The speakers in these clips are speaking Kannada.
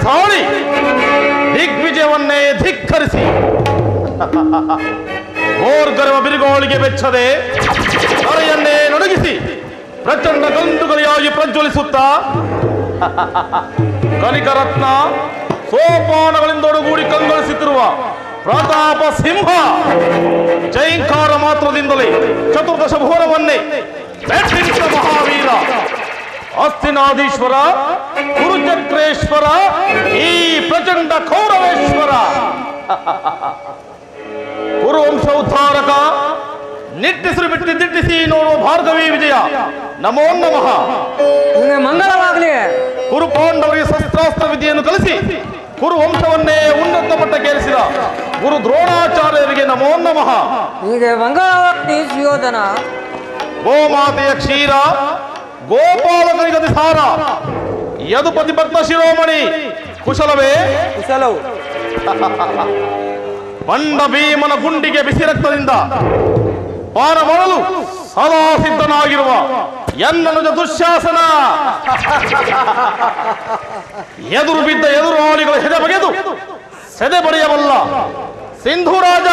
ಸಾಳಿ ದಿಗ್ವಿಜಯವನ್ನೇ ಧಿಕ್ಕರಿಸಿ ಓರ್ಗರವ ಬಿರುಗಾಳಿಗೆ ಬೆಚ್ಚದೆ ತಲೆಯನ್ನೇ ನಡುಗಿಸಿ ಪ್ರಚಂಡ ಗಂಟುಗಳಿಯಾಗಿ ಪ್ರಜ್ವಲಿಸುತ್ತಾ ಕನಿಕರತ್ನ ಸೋಪಾನಗಳಿಂದೊಡಗೂಡಿ ಕಂಗೊಳಿಸುತ್ತಿರುವ ಪ್ರತಾಪ ಸಿಂಹ ಜೈಂಕಾರ ಮಾತ್ರದಿಂದಲೇ ಚತುರ್ದಶ ಭುವನವನ್ನೇ ಬೆಟ್ಟಿಸಿದ ಮಹಾವೀರ ಅಸ್ತಿನಾಧೀಶ್ವರ ಕುರುಚಕ್ರೇಶ್ವರ ಈ ಪ್ರಚಂಡ ಕೌರವೇಶ್ವರ ಕುರುವಂಶ ಉದ್ಧಾರಕ ನಿಟ್ಟಿಸಿ ಬಿಟ್ಟು ದಿಟ್ಟಿಸಿ ನೋಡುವ ಭಾರ್ಗವಿ ವಿಜಯ ನಮೋ ನಮಃ. ಮಂಗಳವಾಗಲಿ. ಕುರು ಪಾಂಡವರಿಗೆ ಶಸ್ತ್ರಾಸ್ತ್ರ ವಿದ್ಯೆಯನ್ನು ಕಲಿಸಿ ಕುರು ವಂಶವನ್ನೇ ಉನ್ನತ ಮಟ್ಟಕ್ಕೇರಿಸಿದ ಗುರು ದ್ರೋಣಾಚಾರ್ಯರಿಗೆ ನಮೋ ನಮಃ. ಹೀಗೆ ಮಂಗಳವಾಗಲಿ ಸುಯೋಧನ. ಗೋಮಾತೆಯ ಕ್ಷೀರ ಗೋಪಾಲಕರಿಗತಿ ಸಾರ ಯದುಪತಿ ಭಕ್ತ ಶಿರೋಮಣಿ ಕುಶಲವೇ? ಕುಶಲವು. ಬಂಡ ಭೀಮನ ಗುಂಡಿಗೆ ಬಿಸಿ ರಕ್ತದಿಂದ ಪಾನ ಮಾಡಲು ಸದಾ ಸಿದ್ಧನಾಗಿರುವ ಎನ್ನನುಜ ದುಶ್ಯಾಸನ ಎದುರು ಬಿದ್ದ ಎದುರಾಳಿಗಳ ಹೆದೆ ಬಗೆದು ಸೆದೆ ಬರೆಯಬಲ್ಲ ಸಿಂಧು ರಾಜ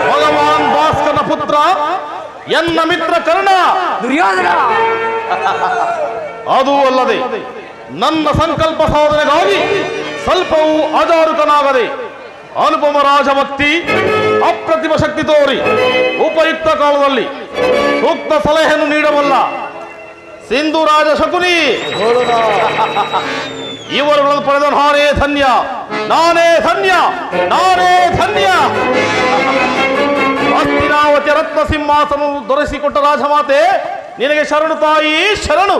ಭಗವಾನ್ ಭಾಸ್ಕರನ ಪುತ್ರ ಎನ್ನ ಮಿತ್ರ ಕರ್ಣ ದುರ್ಯೋಧನ. ಅದೂ ಅಲ್ಲದೆ ನನ್ನ ಸಂಕಲ್ಪ ಸಾಧನೆಗಾಗಿ ಸ್ವಲ್ಪವೂ ಅಜಾರುಕನಾಗದೆ ಅನುಪಮ ರಾಜಭಕ್ತಿ ಅಪ್ರತಿಮ ಶಕ್ತಿ ತೋರಿ ಉಪಯುಕ್ತ ಕಾಲದಲ್ಲಿ ಸೂಕ್ತ ಸಲಹೆಯನ್ನು ನೀಡಬಲ್ಲ ಸಿಂಧು ರಾಜ ಶಕುನಿ ಇವರುಗಳನ್ನು ಪಡೆದ ನಾನೇ ಧನ್ಯ, ನಾನೇ ಧನ್ಯ, ನಾನೇ ಧನ್ಯ. ಹಸ್ತಿನಾವತಿ ರತ್ನ ಸಿಂಹಾಸನ ದೊರೆಸಿಕೊಟ್ಟ ರಾಜಮಾತೆ ನಿನಗೆ ಶರಣು ತಾಯಿ, ಶರಣು.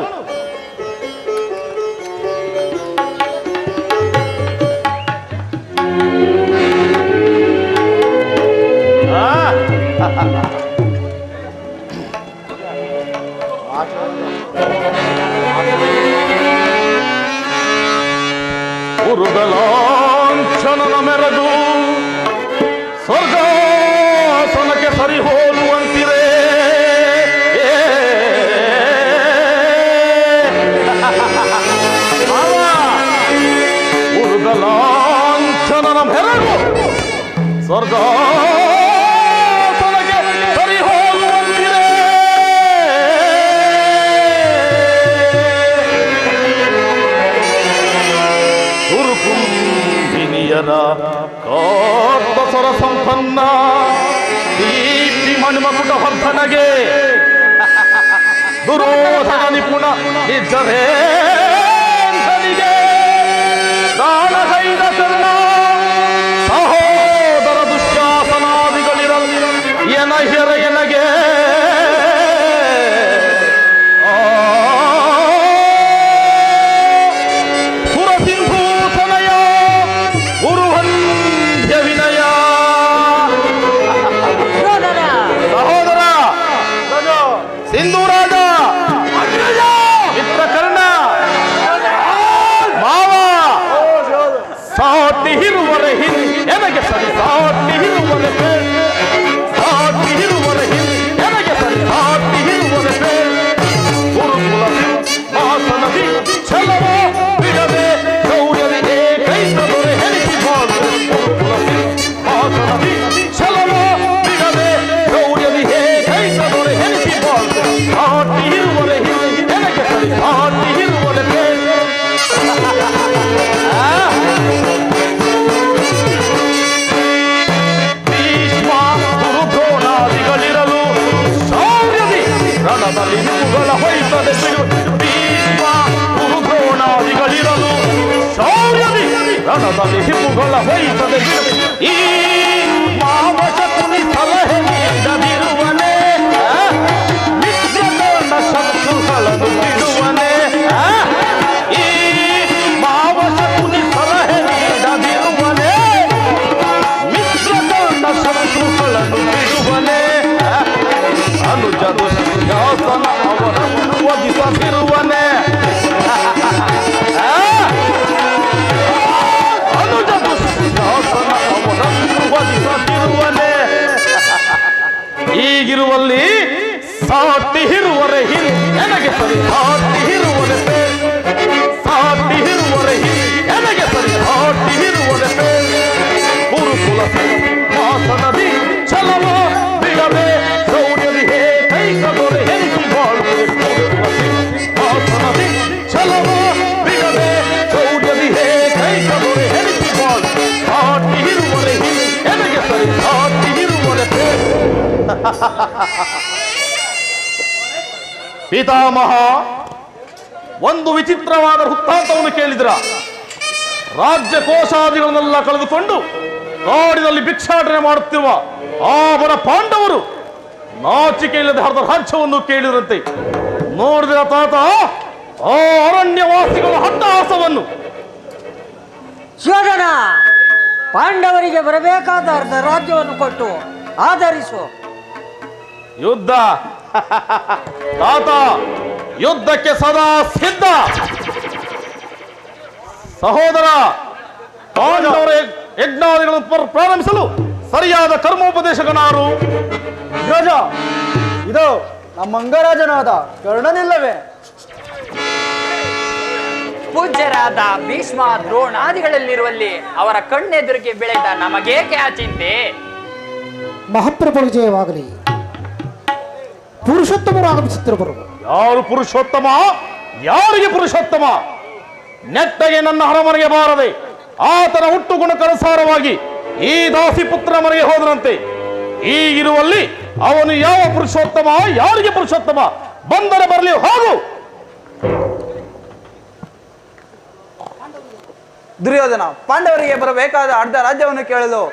ಉರುಗಲಾಂಛನನ ಮೆರಗು ಸ್ವರ್ಗಾಸನಕ್ಕೆ ಸರಿ ಹೋಲುವಂತಿದೆ. ಉರುಗಲಾಂಛನನ ಮೆರಗು ಸ್ವರ್ಗಾಸನಕ್ಕೆ ಸರಿ ಹೋಲುವಂತಿದೆ. ಗುರುಕುಂಭಿನಿಯರ ಕಾರ್ತಸರ ಸಂಪನ್ನ ದೀಪ್ತಿ ಮಣಿಮಕುಟ ವರ್ಧನಗೆ ದುರೋಧನ ನಿಪುಣ ಇದ್ದರೆ ದಾನಹೈದ ಕರ್ಣ ಸಹೋದರ ದುಶ್ಯಾಸನಾದಿಗಳಿರಲಿ ಎನಹಿರ ಎನಗೆ ಪುರಸಿಂಧೂತನಯ ಗುರುವಂದ್ಯ ವಿನಯ. ಸಹೋದರ ಸಿಂಧು ರಾಜ ಮಿತ್ರ ಕರ್ಣ ಮಾವ ಸಾಟಿ ಹಿರುವರೆ ಎನಗೆ ಸರಿ ಸಾಟಿ ಹಿರುವರೆ ಸಾಟಿ ಹಿರುವರೆ ಎನಗೆ ಸರಿ ಸಾಟಿ ಹಿರುವರೆ ಗುರುಕುಲ ಮಾಸನದಿ ಛಲವ ಬಿಡದೆ ಗೌರವಿಗೆ ಕೈತದೊರೆ ಹೆಣಿಸಿ ಬಾಳು. ಗುರುಕುಲ ಮಾಸನದಿ ಛಲವ ಬಿಡದೆ ಗೌರವಿಗೆ ಕೈತದೊರೆ ಹೆಣಿಸಿ ಬಾಳು. ಸಾಟಿ ಹಿರುವರೆ ಎನಗೆ ಸರಿ ಸಾಟಿ ಹಿರುವರೆ ರಣದಲ್ಲಿ ಹಿಮುಗಳ ಹೊಯ್ತದೆ ಭೀಷ್ಮ ಗುರುದ್ರೋಣಾದಿಗಳಿರಲು ಶೌರ್ಯದಿ ರಣದಲ್ಲಿ ಹಿಮುಗಳ ಹೊಯ್ತದೆ ಈ ಮಾವ ಶಕುನಿ ಸಲಹೆ ನೀಡದಿರುವನೇ ಮಿತ್ರಗೊಂಡ ಶತ್ರುಗಳನ್ನು ಬಿಡುವನೇ. ಈ ಮಾವ ಶಕುನಿ ಸಲಹೆ ನೀಡದಿರುವನೇ ಮಿತ್ರಗೊಂಡ ಶತ್ರುಗಳನ್ನು ಬಿಡುವನೇ. ಅನುಜ ದುಶ್ಯಾಸನ ಅವರನ್ನು ವಧಿಸದಿರುವನೇ. ಅನುಜ ದುಶ್ಯಾಸನ ಅವರನ್ನು ವಧಿಸದಿರುವನೇ. ಈಗಿರುವಲ್ಲಿ ಸಾಟಿ ಹಿರುವರೆ ಹಿರು ನನಗೆ ಸರಿ ಸಾಟಿ ಹಿರುವ ಇರುವುದಕ್ಕೆ ಸಾಟಿ ಇರುವರೆ ಎನಗೆ ಸರಿ ಸಾಟಿ ಇರುವುದಕ್ಕೆ ಗುರುಕುಲ ಮಾತನದಿ ಛಲವ ಬಿಡದೆ ಶೌರ್ಯದಿ ಹೇ ಕೈಕ ದೊರೆ ಹೆರಿಸಿ ಬಾಳುವುದೇ ಮಾತನದಿ ಛಲವ ಬಿಡದೆ ಶೌರ್ಯದಿ ಹೇ ಕೈಕ ದೊರೆ ಹೆರಿಸಿ ಬಾಳು ಸಾಟಿ ಇರುವರೆ ಎನಗೆ ಸರಿ ಸಾಟಿ ಇರುವುದಕ್ಕೆ ಪಿತಾಮಹ ಒಂದು ವಿಚಿತ್ರವಾದ ವೃತ್ತಾಂತವನ್ನು ಕೇಳಿದ್ರ ರಾಜ್ಯ ಕೋಶಾದಿಗಳನ್ನೆಲ್ಲ ಕಳೆದುಕೊಂಡು ಕಾಡಿನಲ್ಲಿ ಭಿಕ್ಷಾಟನೆ ಮಾಡುತ್ತಿರುವ ಆ ಬಡ ಪಾಂಡವರು ನಾಚಿಕೆ ಇಲ್ಲದೆ ಹರಿದ ರಾಜ್ಯವನ್ನು ಕೇಳಿದ್ರಂತೆ. ನೋಡಿದ ತಾತ ಆ ಅರಣ್ಯವಾಸಿಗಳ ಹಟ್ಟಹಾಸವನ್ನು. ಸುಯೋಧನ, ಪಾಂಡವರಿಗೆ ಬರಬೇಕಾದ ಅರ್ಧ ರಾಜ್ಯವನ್ನು ಕೊಟ್ಟು ಆಧರಿಸು. ಯುದ್ಧ ತಾತ ಯುದ್ಧಕ್ಕೆ ಸದಾ ಸಿದ್ಧ. ಸಹೋದರ, ಪಾಂಡವರ ಯಜ್ಞಾದಿಗಳನ್ನು ಪ್ರಾರಂಭಿಸಲು ಸರಿಯಾದ ಕರ್ಮೋಪದೇಶಕನಾರು? ಧ್ವಜ, ಇದು ನಮ್ಮ ಅಂಗರಾಜನಾದ ಕರ್ಣನಿಲ್ಲವೇ? ಪೂಜ್ಯರಾದ ಭೀಷ್ಮ ದ್ರೋಣಾದಿಗಳಲ್ಲಿರುವಲ್ಲಿ ಅವರ ಕಣ್ಣೆದುರಿಗೆ ಬೆಳೆದ ನಮಗೇಕೆ ಆ ಚಿಂತೆ? ಮಹಾಪ್ರಭು ವಿಜಯವಾಗಲಿ. ಪುರುಷೋತ್ತಮರು ಆಗಮಿಸುತ್ತಿರುವರು. ಯಾರು ಪುರುಷೋತ್ತಮ? ಯಾರಿಗೆ ಪುರುಷೋತ್ತಮ? ನೆಟ್ಟಗೆ ನನ್ನ ಹರಮನೆಗೆ ಬಾರದೆ ಆತನ ಹುಟ್ಟು ಗುಣಕ್ಕನುಸಾರವಾಗಿ ಈ ದಾಸಿ ಪುತ್ರ ಮನೆಗೆ ಹೋದರಂತೆ. ಈಗಿರುವಲ್ಲಿ ಅವನು ಯಾವ ಪುರುಷೋತ್ತಮ? ಯಾರಿಗೆ ಪುರುಷೋತ್ತಮ? ಬಂದರೆ ಬರಲಿ, ಹೋಗು. ದುರ್ಯೋಧನ, ಪಾಂಡವರಿಗೆ ಬರಬೇಕಾದ ಅರ್ಧ ರಾಜ್ಯವನ್ನು ಕೇಳಲು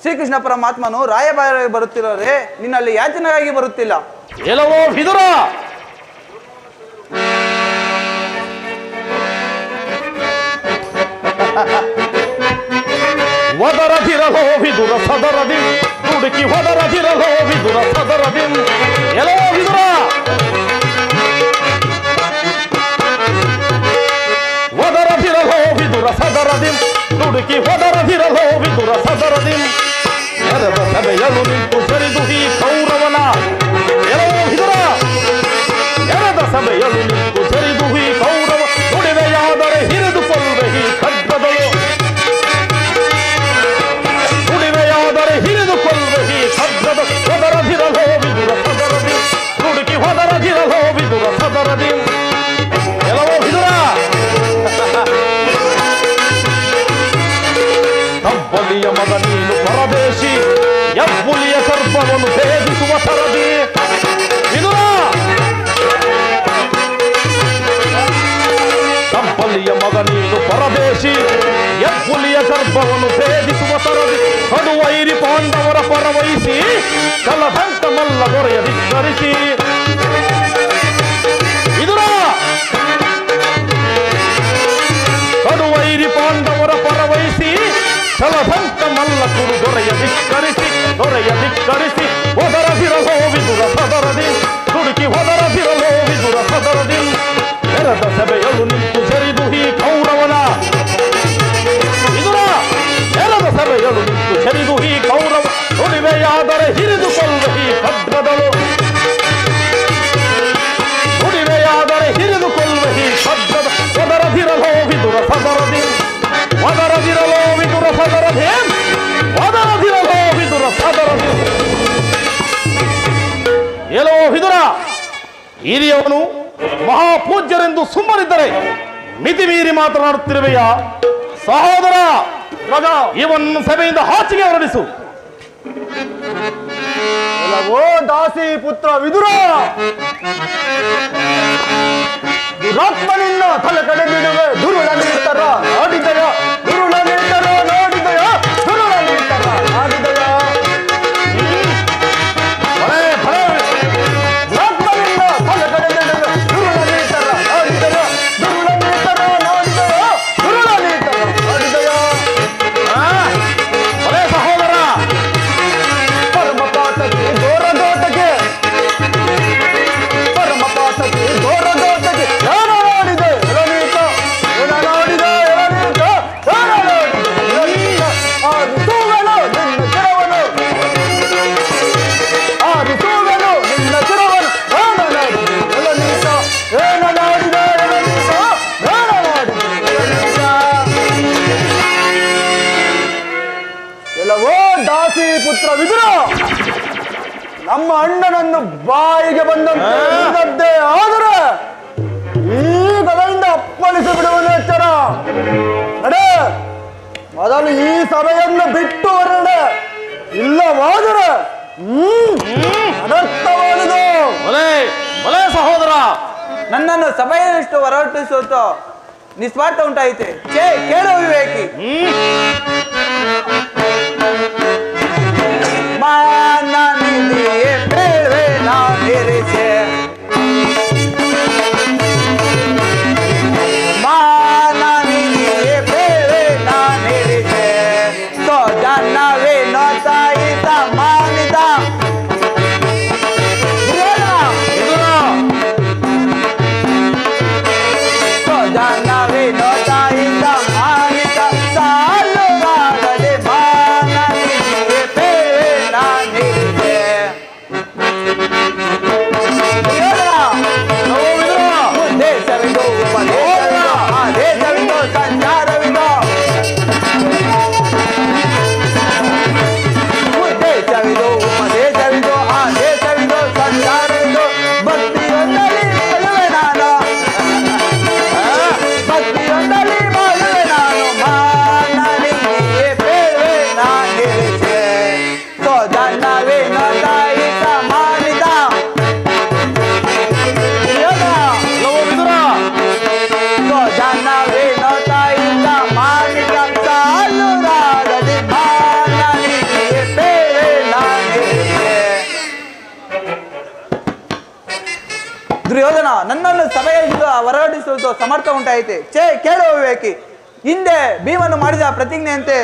ಶ್ರೀಕೃಷ್ಣ ಪರಮಾತ್ಮನು ರಾಯಭಾರಿ ಬರುತ್ತಿರೋರೆ, ನಿನ್ನಲ್ಲಿ ಯಾಚನೆಗಾಗಿ ಬರುತ್ತಿಲ್ಲ. ಎಲ್ಲವೋ ವಿದುರ, ವದರದಿರಲೋ ವಿದುರ ಸದರದಿ ದುಡುಕಿ ವದರದಿರಲೋ ವಿದುರ ಸದರದಿ. ಎಲ್ಲೋ ವಿದುರ, ವದರದಿರಲೋ ವಿದುರ ಸದರದಿ ದುಡುಕಿ ವದರದಿರಲೋ ವಿದುರ ಸದರದಿ. ನೆರೆದ ಸಭೆಯಲು ನಿಂತು ಸರಿದು ಈ ಕೌರವನ. ಎಲ್ಲೋ ವಿದುರ, ನೆರೆದ ಸಭೆಯಲು ನಿಂತು ಸರಿದು ಈ ಕೌರವ. ನುಡಿವೆಯಾದರೆ ಹಿರಿದುಕೊಳ್ಳುವೆ ಈ ಖಡ್ಗದಳು. ನುಡಿವೆಯಾದರೆ ಹಿರಿದುಕೊಳ್ಳುವೆ ಈ ಖಡ್ಗದ. ಹೊದರದಿರಲೋ ವಿದುರ ಸದರದಿ ನುಡುಕಿ ಹೊದರದಿರಲೋ ವಿದುರ ಸದರದಿ. ಎಲ್ಲವೋ ವಿದುರ, ಕಬ್ಬಲಿಯ ಮಗ ನೀನು ಪರದೇಶಿ, ಎಬ್ಬುಲಿಯ ಗರ್ಭವನ್ನು ಭೇದಿಸುವ ಸರದಿ. ವಿದುರ, ಕಬ್ಬಲಿಯ ಮಗ ನೀನು ಪರದೇಶಿ, ಎಬ್ಬುಲಿಯ ಗರ್ಭವನ್ನು ಭೇದಿಸುವ ಸರದಿ. ಕಡುವೈರಿ ಪಾಂಡವರ ಪರವಹಿಸಿ ಕಲದಂಕ ಮಲ್ಲ ದೊರೆಯ ಧಿಕ್ಕರಿಸಿ. ವಿದುರ, ಕಡುವೈರಿ ಪಾಂಡವರ ಪರವಹಿಸಿ ಕಲದಂಕ ಮಲ್ಲ ಕುರು ದೊರೆಯ ಧಿಕ್ಕರಿಸಿ. ದೊರೆಯ ಧಿಕ್ಕರಿಸಿ ಹೊದರದಿರಲೋ ವಿದುರ ಸದರದಿ ದುಡುಕಿ ಹೊದರದಿರಲೋ ವಿದುರ ಸದರದಿ. ನೆರೆದ ಸಭೆಯಲು ನಿಂತು ಸರಿದು ಈ ಕೌರವನ. ವಿದುರ, ನೆರೆದ ಸಭೆಯಲು ನಿಂತು ಸರಿದು ಈ ಕೌರವ. ನುಡಿವೆಯಾದರೆ ಹಿರಿದುಕೊಳ್ಳುವ ಈ ಖಡ್ಗದಳು. ನುಡಿವೆಯಾದರೆ ಹಿರಿದುಕೊಳ್ಳುವ ಈ ಖಡ್ಗದ. ಹೊದರದಿರಲೋ ವಿದುರ ಸದರದಿ ಹೊದರದಿರಲೋ ವಿದುರ ಸದರದಿ ಹೊದರದಿರಲೋ ವಿದುರ ಸದರದಿ. ಎಲ್ಲೋ ವಿದುರ, ಹಿರಿಯವನು ಮಹಾಪೂಜ್ಯರೆಂದು ಸುಮ್ಮನಿದ್ದರೆ ಮಿತಿ ಮೀರಿ ಮಾತನಾಡುತ್ತಿರುವೆಯ? ಸಹೋದರ, ಇವನ್ನು ಸಭೆಯಿಂದ ಆಚೆಗೆ ಹೊರಡಿಸು. ಓ ದಾಸಿ ಪುತ್ರ ವಿದುರ, ದುರಾತ್ಮನಿನ್ನ ತಲೆ ಕಡೆ ಬಿಡುವೆ. ದುರುಳ ನೀಡ್ತಾರ ನೋಡಿದಯ, ದುರುಳ ನೀಡ್ತಾರ ನೋಡಿದಯ, ದುರುಳ ನೀಡ್ತಾರ ನೋಡಿದಯ. ದುರಾತ್ಮನಿನ್ನ ತಲೆ ಕಡೆ ಬಿಡುವೆ. ದುರುಳ ನೀಡ್ತಾರ ನೋಡಿದಯ, ದುರುಳ ನೀಡ್ತಾರ ನೋಡಿದಯ, ದುರುಳ ನೀಡ್ತಾರ ನೋಡಿದಯ. ಸಹೋದರ, ಪರಮ ಪಾಠಕ್ಕೆ ಘೋರ ದೋಟಕ್ಕೆ, ಪರಮ ಪಾಠಕ್ಕೆ ಘೋರ ದೋಟಕ್ಕೆ. ನಾನು ನೋಡಿದೆ ಎಳನೀತ, ನಾನು ನೋಡಿದೆ ಎಳನೀತ. ದಾಸಿ ಪುತ್ರ ವಿದುರ ನಮ್ಮ ಅಣ್ಣನನ್ನು ಬಾಯಿಗೆ ಬಂದಂತೆ ಆದರೆ ಈ ಗದೆಯಿಂದ ಅಪ್ಪಳಿಸಿ ಬಿಡುವುದು ಎಚ್ಚರ. ನಡೆ, ಮೊದಲು ಈ ಸಭೆಯನ್ನು ಬಿಟ್ಟು ಹೊರಡೆ, ಇಲ್ಲವಾದರೆ ಅನರ್ಥವಾದುದು. ಒಲೆ ಸಹೋದರ, ನನ್ನನ್ನು ಸಭೆಯಷ್ಟು ಹೊರಟಿಸುತ್ತೋ ನಿಸ್ವಾರ್ಥ ಉಂಟಾಯಿತೆ. ಕೇಳು ವಿವೇಕಿ. ಮಾನ ನಿಧಿಯೇ ಬೇಡ್ವೆ ನಾನಿರಿಸೆ, ಮಾನ ನಿಧಿಯೇ ಬೇಡ್ವೆ ನಾನಿರಿಸೆ, ಸೊ ಜನವೇ ನೋತಾಯಿತ ಮಾನಿತ ಜನವೇ ನೋತಾಯಿತ ಮಾನಿತ ಸಾಲು ಮಾಡದೆ ಮಾನ ನಿಧಿಯೇ ಬೇಡ್ವೆ ನಾನಿರಿಸೆ. ದೇಶವಿದು ಉಪದೇಶವಿದು ಆದೇಶವಿದು ಸಂಚಾರವಿದು, ಉದ್ದೇಶವಿದು ಉಪದೇಶವಿದು ಆದೇಶವಿದು ಸಂಚಾರವಿದು, ಭಕ್ತಿಯೊಂದಲಿ ಬಾಳುವೆ ನಾನು, ಭಕ್ತಿಯೊಂದಲಿ ಬಾಳುವೆ ನಾನು, ಮಾನನಿಗೆ ಬೇಡ್ವೆ ನಾನಿರಿಸೆ, ಸೊ ಜನವೇ ನೋತಾಯಿತ ಮಾನಿತ ಜನವೇ ನೋತಾಯಿತ ಮಾನಿತ ಸಾಲು ರಾಗದೆ ಮಾನನಿಗೆ ಬೇಡ್ವೆ ನಾನಿರಿಸೆ. ದುರ್ಯೋಧನ, ನನ್ನನ್ನು ಸಭೆಯಿಂದ ಹೊರಡಿಸುವುದು ಸಮರ್ಥ ಉಂಟಾಯಿತೆ. ಕೇಳುವ ವಿವೇಕಿ, ಹಿಂದೆ ಭೀಮನು ಮಾಡಿದ ಪ್ರತಿಜ್ಞೆಯಂತೆ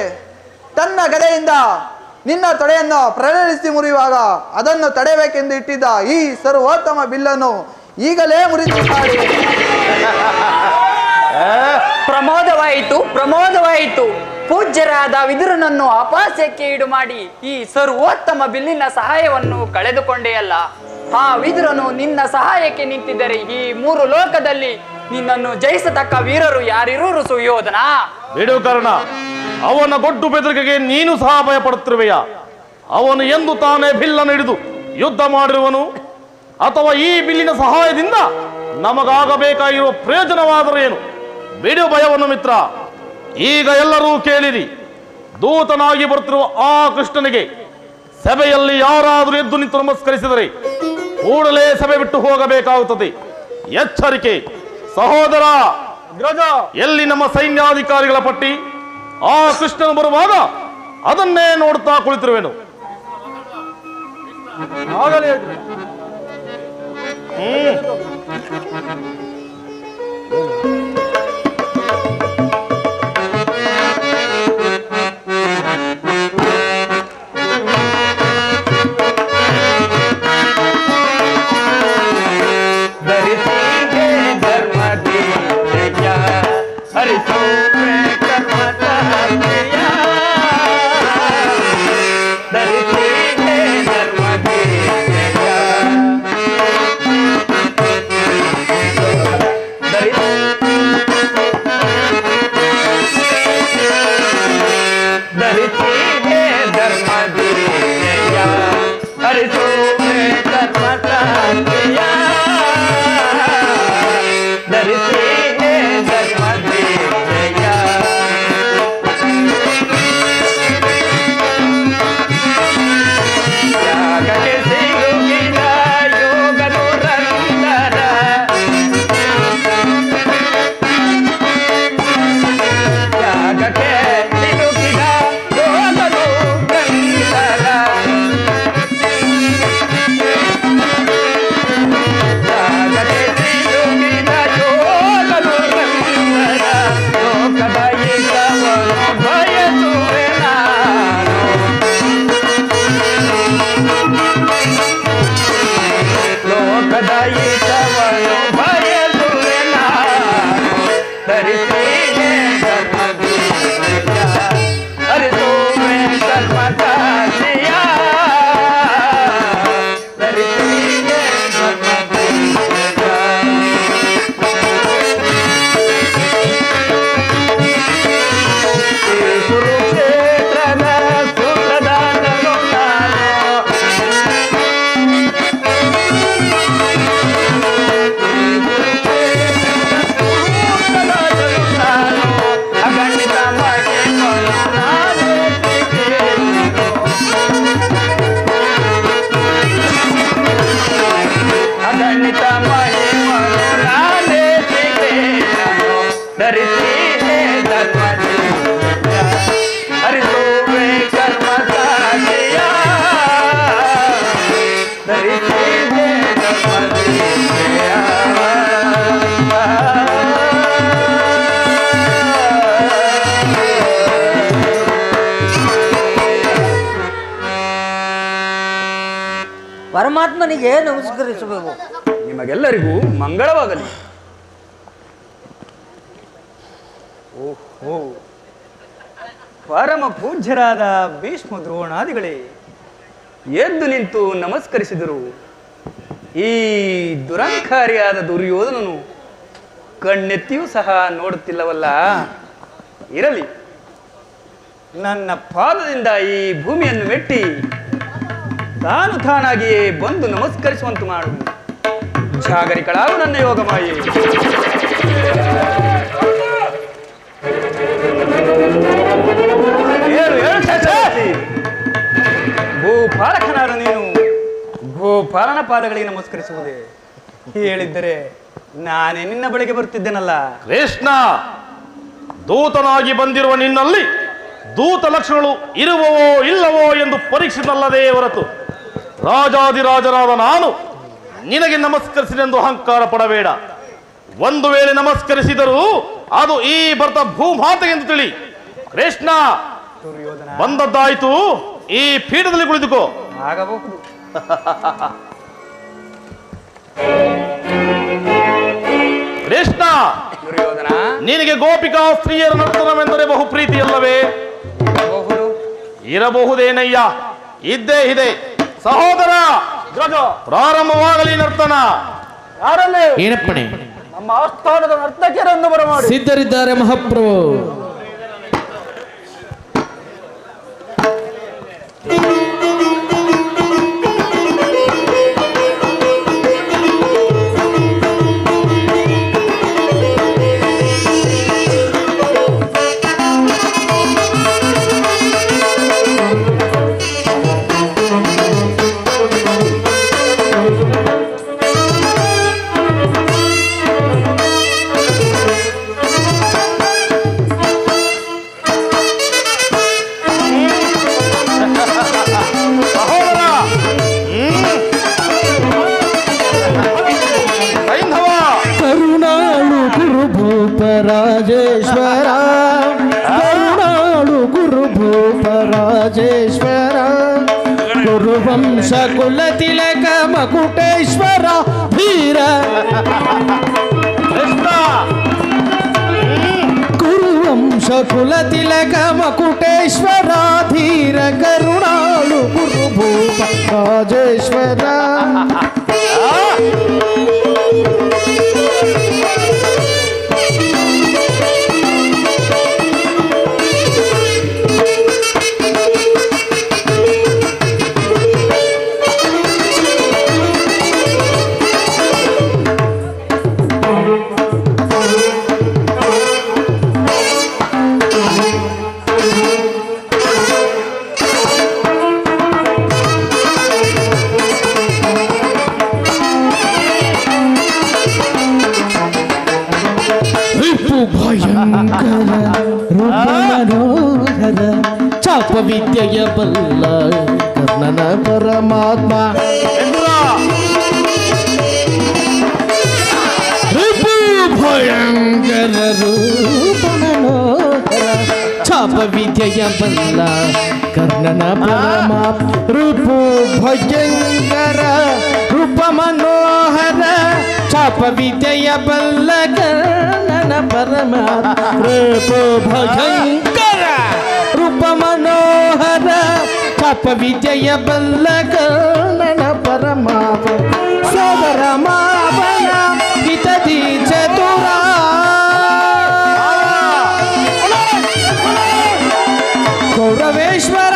ತನ್ನ ಗದೆಯಿಂದ ನಿನ್ನ ತೊಡೆಯನ್ನು ಪ್ರಳರಿಸಿ ಮುರಿಯುವಾಗ ಅದನ್ನು ತಡೆಯಬೇಕೆಂದು ಇಟ್ಟಿದ್ದ ಈ ಸರ್ವೋತ್ತಮ ಬಿಲ್ಲನ್ನು ಈಗಲೇ ಮುರಿದಿದ್ದಾಳೆ. ಪ್ರಮೋದವಾಯಿತು. ಪೂಜ್ಯರಾದ ವಿದುರನನ್ನು ಅಪಹಾಸ್ಯಕ್ಕೆ ಈಡು ಮಾಡಿ ಈ ಸರ್ವೋತ್ತಮ ಬಿಲ್ಲಿನ ಸಹಾಯವನ್ನು ಕಳೆದುಕೊಂಡೆಯಲ್ಲ. ಆ ವಿದುರನು ನಿನ್ನ ಸಹಾಯಕ್ಕೆ ನಿಂತಿದ್ದರೆ ಈ 3 ಲೋಕದಲ್ಲಿ ನಿನ್ನನ್ನು ಜಯಿಸತಕ್ಕ ವೀರರು ಯಾರಿರುವರು ಸುಯೋಧನ? ಬಿಡು ಕರ್ಣ, ಅವನ ಗೊಡ್ಡು ಬೆದರಿಕೆಗೆ ನೀನು ಸಹ ಭಯಪಡುತ್ತಿರುವೆಯ? ಅವನು ಎಂದು ತಾನೇ ಬಿಲ್ಲನ್ನು ಹಿಡಿದು ಯುದ್ಧ ಮಾಡಿರುವನು? ಅಥವಾ ಈ ಬಿಲ್ಲಿನ ಸಹಾಯದಿಂದ ನಮಗಾಗಬೇಕಾಗಿರುವ ಪ್ರಯೋಜನವಾದರೂ ಏನು? ಬಿಡು ಭಯವನ್ನು ಮಿತ್ರ. ಈಗ ಎಲ್ಲರೂ ಕೇಳಿರಿ. ದೂತನಾಗಿ ಬರುತ್ತಿರುವ ಆ ಕೃಷ್ಣನಿಗೆ ಸಭೆಯಲ್ಲಿ ಯಾರಾದರೂ ಎದ್ದು ನಿಂತು ನಮಸ್ಕರಿಸಿದರೆ ಕೂಡಲೇ ಸಭೆ ಬಿಟ್ಟು ಹೋಗಬೇಕಾಗುತ್ತದೆ. ಎಚ್ಚರಿಕೆ ಸಹೋದರ. ಎಲ್ಲಿ ನಮ್ಮ ಸೈನ್ಯಾಧಿಕಾರಿಗಳ ಪಟ್ಟಿ? ಆ ಕೃಷ್ಣನು ಬರುವಾಗ ಅದನ್ನೇ ನೋಡ್ತಾ ಕುಳಿತಿರುವೆನು. ಆಗಲೇ ಪರಮಾತ್ಮನಿಗೆ ನಮಸ್ಕರಿಸಬೇಕು. ನಿಮಗೆಲ್ಲರಿಗೂ ಮಂಗಳವಾಗಲಿ. ಓಹೋ, ಪರಮ ಪೂಜ್ಯರಾದ ಭೀಷ್ಮ ದ್ರೋಣಾದಿಗಳೇ ಎದ್ದು ನಿಂತು ನಮಸ್ಕರಿಸಿದರು. ಈ ದುರಂಕಾರಿಯಾದ ದುರ್ಯೋಧನನು ಕಣ್ಣೆತ್ತಿಯೂ ಸಹ ನೋಡುತ್ತಿಲ್ಲವಲ್ಲ. ಇರಲಿ, ನನ್ನ ಪಾದದಿಂದ ಈ ಭೂಮಿಯನ್ನು ಮೆಟ್ಟಿ ತಾನಾಗಿಯೇ ಬಂದು ನಮಸ್ಕರಿಸುವಂತು ಮಾಡು. ಜಾಗರಿಕಳಾಗು ನನ್ನ ಯೋಗ ಮಾಯೆ. ಭೂಪಾಲಕನಾದ ನೀನು ಗೋಪಾಲನ ಪಾದಗಳಿಗೆ ನಮಸ್ಕರಿಸುವುದೇ? ಹೇಳಿದ್ದರೆ ನಾನೇ ನಿನ್ನ ಬಳಿಗೆ ಬರುತ್ತಿದ್ದೇನಲ್ಲ. ಕೃಷ್ಣ, ದೂತನಾಗಿ ಬಂದಿರುವ ನಿನ್ನಲ್ಲಿ ದೂತ ಲಕ್ಷಣಗಳು ಇರುವವೋ ಇಲ್ಲವೋ ಎಂದು ಪರೀಕ್ಷಿಸಲ್ಲದೇ ಹೊರತು ರಾಜಾದಿರಾಜರಾದ ನಾನು ನಿನಗೆ ನಮಸ್ಕರಿಸಿದೆಂದು ಅಹಂಕಾರ ಪಡಬೇಡ. ಒಂದು ವೇಳೆ ನಮಸ್ಕರಿಸಿದರೂ ಅದು ಈ ಭರತ ಭೂಮಾತೆಗೆಂದು ತಿಳಿ. ಕೃಷ್ಣ, ಬಂದದ್ದಾಯ್ತು, ಈ ಪೀಠದಲ್ಲಿ ಕುಳಿತುಕೋ. ಆಗಬಹುದು. ಕೃಷ್ಣ, ದುರ್ಯೋಧನ, ನಿನಗೆ ಗೋಪಿಕಾ ಸ್ತ್ರೀಯರ ನರ್ತನವೆಂದರೆ ಬಹು ಪ್ರೀತಿಯಲ್ಲವೇ? ಇರಬಹುದೇನಯ್ಯ, ಇದ್ದೇ ಇದೆ. ಸಹೋದರ ಪ್ರಾರಂಭವಾಗಲಿ ನರ್ತನ. ಯಾರಲ್ಲಿ ಏನಪ್ಪಣೆ? ನಮ್ಮ ಆಸ್ಥಾನದ ನರ್ತಕಿಯರನ್ನು ಬರಮಾಡಿ. ಸಿದ್ಧರಿದ್ದಾರೆ ಮಹಾಪ್ರಭು. ರಾಜೇಶ್ವರ ಕರುಣಾಳು ಗುರು ಭೂಪ ರಾಜೇಶ್ವರ ಗುರುವಂಶ ಕುಲ ತಿಲಕ ಮಕುಟೇಶ್ವರ ಧೀರ ಗುರುವಂಶ ಕುಲ ತಿಲಕ ಮಕುಟೇಶ್ವರ ಧೀರ ಕರುಣಾಳು ಗುರು ಭೂಪ ರಾಜೇಶ್ವರ ಚಾಪ ವಿದ್ಯೆಯ ಬಲ್ಲ ಕರ್ಣನ ಪರಮಾತ್ಮ ರಿಪು ಭಯಂಕರ ರೂಪ ಮನೋಹರ ಚಾಪ ವಿದ್ಯೆಯ ಬಲ್ಲ ಕರ್ಣನ ಪರಮಾತ್ಮ ರಿಪು ಭಯಂಕರ ರೂಪ ಮನೋಹರ ಚಾಪ ವಿದ್ಯೆಯ ಬಲ್ಲ ಕರ್ಣನ ಪರಮಾತ್ಮ ರಿಪು ಭಯಂಕರ ರೂಪ ಮನೋಹರ ಚಾಪ ವಿಜಯ ಬಲ್ಲ ಕರ್ಣನ ಪರಮಾತ್ಮ ಸೋದರ ಮಾವನ ಹಿತದಿ ಚತುರ ಗೌರವೇಶ್ವರ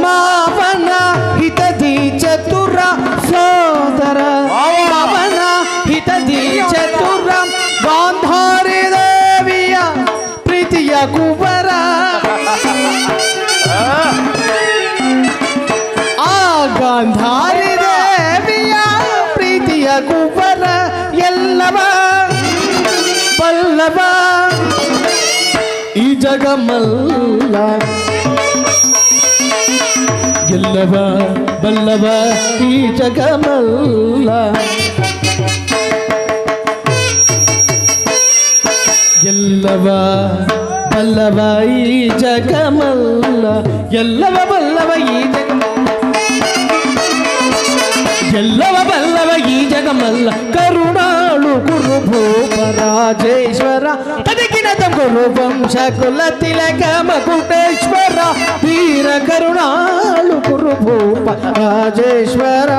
ಮಾವನ ಹಿತದಿ ಚತುರ ಸೋದರ ಮಾವನ ಹಿತದಿ ಚತುರ ಗಾಂಧಾರಿ ದೇವಿಯ ಪ್ರೀತಿಯ ಕುವರ ಆ ಗಾಂಧಾರಿ ದೇವಿಯ ಪ್ರೀತಿಯ ಕುವರ ಎಲ್ಲವ ಬಲ್ಲವ ಈ ಜಗಮಲ್ಲ ಎಲ್ಲವ ಬಲ್ಲವ ಈ ಜಗಮಲ್ಲ ಎಲ್ಲವ ಬಲ್ಲವ ಈ ಜಗಮಲ್ಲ ಎಲ್ಲವ ಬಲ್ಲವ ಈ ಜಗ ಎಲ್ಲವ ಬಲ್ಲವ ಈ ಜಗಮಲ್ಲ ಕರುಣಾಳು ಗುರು ಭೂಪ ರಾಜೇಶ್ವರ ತದಕಿನದ ಗುರು ವಂಶ ಕುಲ ತಿಲಕ ಮಕುಟೇಶ್ವರ ವೀರ ಕರುಣಾಳು ಗುರು ಭೂಪ ರಾಜೇಶ್ವರ